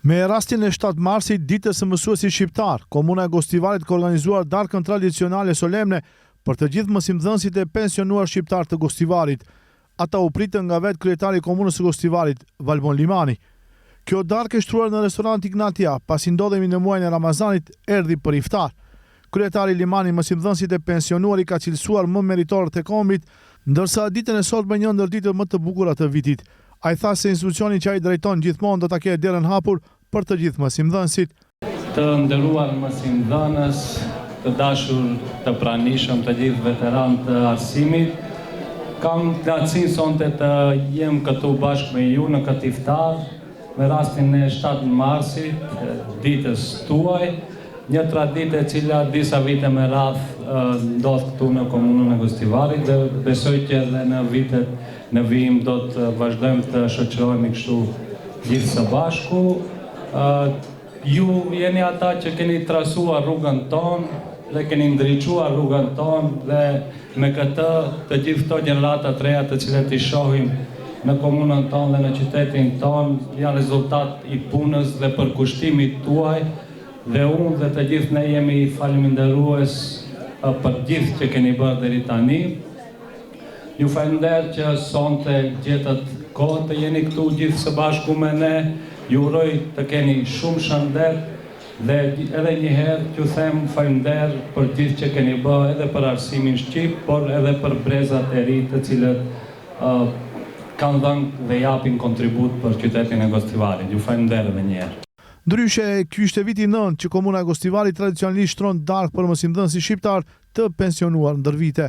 Me rastin e 7 marsit, ditës së mësuesit shqiptar, Komuna e Gostivarit ka organizuar darkën tradicionale solemne për të gjithë mësimdhënësit e pensionuar shqiptar të Gostivarit. Ata u pritën nga vetë kryetari i Komunës së Gostivarit, Valbon Limani. Kjo darkë e shtruar në restorant Ignatia, pasi ndodhemi në muajin e Ramazanit, erdhi për iftar. Kryetari Limani mësimdhënësit e pensionuar i ka cilësuar më meritorët e kombit, ndërsa ditën e sotme një ndër ditët më të bukura të vitit. Ai tha se institucioni që ai drejton gjithmonë do ta ketë derën hapur për të gjithë mësimdhënësit. Të nderuar mësimdhënës, të dashur të pranishëm, të gjithë veteranë të arsimit, kam knatësinë sonte të jem këtu bashkë me ju në këtë iftar, me rastin e 7 marsit, ditës tuaj, një traditë e cila disa vite me radhë ndodh këtu në Komunën e Gostivarit dhe besoj që edhe në vitet në vijim do të vazhdojmë të shoqërohemi kështu gjithë së bashku. Ju jeni ata që keni trasuar rrugën tonë dhe keni ndriçuar rrugën tonë dhe me këtë të gjithë këto gjenerata të reja të cilat i shohim në komunën tonë dhe në qytetin tonë janë rezultat i punës dhe përkushtimit tuaj dhe unë dhe të gjithë ne jemi faleminderues për gjithë që keni bërë deri tani. Ju falenderoj që sonte gjetët kohë të jeni këtu gjithë së bashku me ne. Ju uroj të keni shumë shëndet dhe edhe një herë t'ju them falender për gjithë që keni bërë edhe për arsimin shqip, por edhe për brezat e ri të cilët kanë dhënë dhe japin kontribut për qytetin e Gostivarit. Ju falenderoj edhe një herë. Ndryshe, ky ishte viti 9 që Komuna e Gostivarit tradicionalisht shtron darkë për mësimdhënësit shqiptar të pensionuar ndër vite.